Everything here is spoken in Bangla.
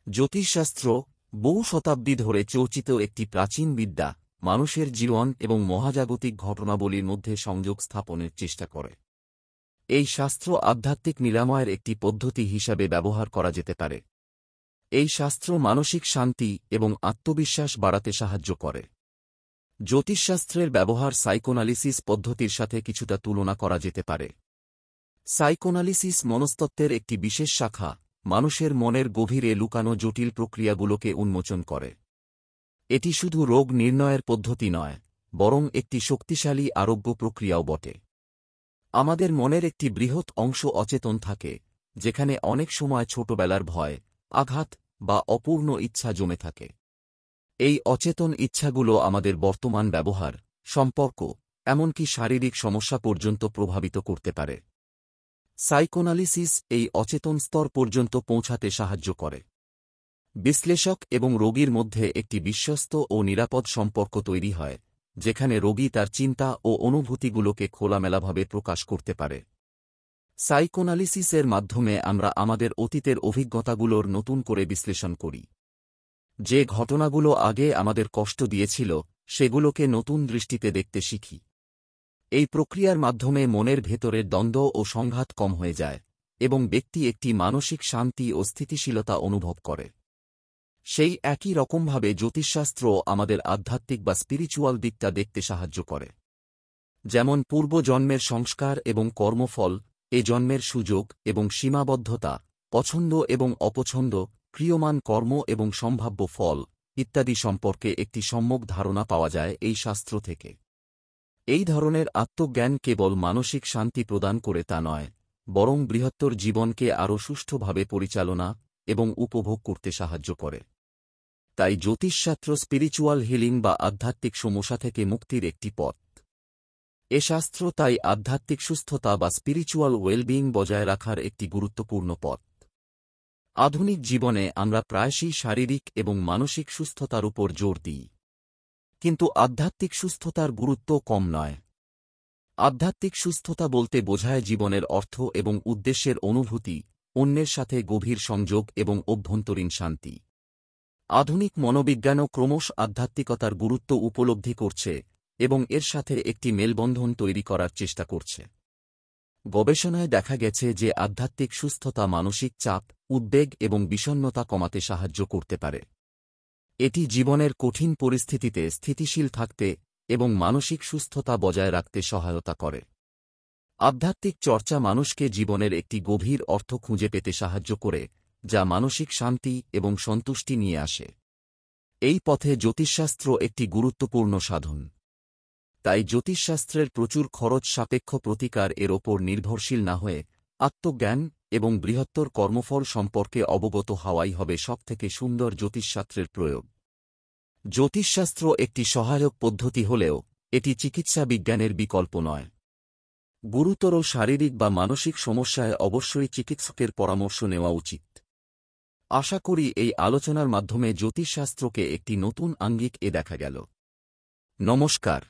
জ্যোতিষশাস্ত্র বহু শতাব্দী ধরে চর্চিত একটি প্রাচীন বিদ্যা, মানুষের জীবন এবং মহাজাগতিক ঘটনাবলীর মধ্যে সংযোগ স্থাপনের চেষ্টা করে। এই শাস্ত্র আধ্যাত্মিক নিরাময়ের একটি পদ্ধতি হিসাবে ব্যবহার করা যেতে পারে। এই শাস্ত্র মানসিক শান্তি এবং আত্মবিশ্বাস বাড়াতে সাহায্য করে। জ্যোতিষশাস্ত্রের ব্যবহার সাইকোনালিসিস পদ্ধতির সাথে কিছুটা তুলনা করা যেতে পারে। সাইকোনালিসিস মনস্তত্ত্বের একটি বিশেষ শাখা, মানুষের মনের গভীরে লুকানো জটিল প্রক্রিয়াগুলোকে উন্মোচন করে। এটি শুধু রোগ নির্ণয়ের পদ্ধতি নয়, বরং একটি শক্তিশালী আরোগ্য প্রক্রিয়াও বটে। আমাদের মনের একটি বৃহৎ অংশ অচেতন থাকে, যেখানে অনেক সময় ছোটবেলার ভয়, আঘাত বা অপূর্ণ ইচ্ছা জমে থাকে। এই অচেতন ইচ্ছাগুলো আমাদের বর্তমান ব্যবহার, সম্পর্ক, এমনকি শারীরিক সমস্যা পর্যন্ত প্রভাবিত করতে পারে। সাইকোনালিসিস এই অচেতন স্তর পর্যন্ত পৌঁছাতে সাহায্য করে। বিশ্লেষক এবং রোগীর মধ্যে একটি বিশ্বস্ত ও নিরাপদ সম্পর্ক তৈরি হয়, যেখানে রোগী তার চিন্তা ও অনুভূতিগুলোকে খোলামেলাভাবে প্রকাশ করতে পারে। সাইকোনালিসিসের মাধ্যমে আমরা আমাদের অতীতের অভিজ্ঞতাগুলোর নতুন করে বিশ্লেষণ করি। যে ঘটনাগুলো আগে আমাদের কষ্ট দিয়েছিল, সেগুলোকে নতুন দৃষ্টিতে দেখতে শিখি। এই প্রক্রিয়ার মাধ্যমে মনের ভেতরের দ্বন্দ্ব ও সংঘাত কম হয়ে যায়, এবং ব্যক্তি একটি মানসিক শান্তি ও স্থিতিশীলতা অনুভব করে। সেই একই রকমভাবে জ্যোতিষশাস্ত্র আমাদের আধ্যাত্মিক বা স্পিরিচুয়াল দিকটা দেখতে সাহায্য করে। যেমন পূর্বজন্মের সংস্কার এবং কর্মফল, এ জন্মের সুযোগ এবং সীমাবদ্ধতা, পছন্দ এবং অপছন্দ, ক্রিয়মান কর্ম এবং সম্ভাব্য ফল ইত্যাদি সম্পর্কে একটি সম্যক ধারণা পাওয়া যায় এই শাস্ত্র থেকে। এই ধরনের আত্মজ্ঞান কেবল মানসিক শান্তি প্রদান করে তা নয়, বরং বৃহত্তর জীবনকে আরও সুষ্ঠুভাবে পরিচালনা এবং উপভোগ করতে সাহায্য করে। তাই জ্যোতিষশাস্ত্র স্পিরিচুয়াল হিলিং বা আধ্যাত্মিক সমস্যা থেকে মুক্তির একটি পথ। এ শাস্ত্র তাই আধ্যাত্মিক সুস্থতা বা স্পিরিচুয়াল ওয়েলবিং বজায় রাখার একটি গুরুত্বপূর্ণ পথ। আধুনিক জীবনে আমরা প্রায়শই শারীরিক এবং মানসিক সুস্থতার উপর জোর দিই, কিন্তু আধ্যাত্মিক সুস্থতার গুরুত্ব কম নয়। আধ্যাত্মিক সুস্থতা বলতে বোঝায় জীবনের অর্থ এবং উদ্দেশ্যের অনুভূতি, অন্যের সাথে গভীর সংযোগ এবং অভ্যন্তরীণ শান্তি। আধুনিক মনোবিজ্ঞানও ক্রমশ আধ্যাত্মিকতার গুরুত্ব উপলব্ধি করছে এবং এর সাথে একটি মেলবন্ধন তৈরি করার চেষ্টা করছে। গবেষণায় দেখা গেছে যে আধ্যাত্মিক সুস্থতা মানসিক চাপ, উদ্বেগ এবং বিষণ্ণতা কমাতে সাহায্য করতে পারে। এটি জীবনের কঠিন পরিস্থিতিতে স্থিতিশীল থাকতে এবং মানসিক সুস্থতা বজায় রাখতে সহায়তা করে। আধ্যাত্মিক চর্চা মানুষকে জীবনের একটি গভীর অর্থ খুঁজে পেতে সাহায্য করে, যা মানসিক শান্তি এবং সন্তুষ্টি নিয়ে আসে। এই পথে জ্যোতিষশাস্ত্র একটি গুরুত্বপূর্ণ সাধন। তাই জ্যোতিষশাস্ত্রের প্রচুর খরচ সাপেক্ষ প্রতিকার এর ওপর নির্ভরশীল না হয়ে আত্মজ্ঞান এবং বৃহত্তর কর্মফল সম্পর্কে অবগত হওয়াই হবে সবথেকে সুন্দর জ্যোতিষশাস্ত্রের প্রয়োগ। জ্যোতিষশাস্ত্র একটি সহায়ক পদ্ধতি হলেও এটি চিকিৎসা বিজ্ঞানের বিকল্প নয়। গুরুতর শারীরিক বা মানসিক সমস্যায় অবশ্যই চিকিৎসকের পরামর্শ নেওয়া উচিত। আশা করি এই আলোচনার মাধ্যমে জ্যোতিষশাস্ত্রকে একটি নতুন আঙ্গিক দেখা গেল। নমস্কার।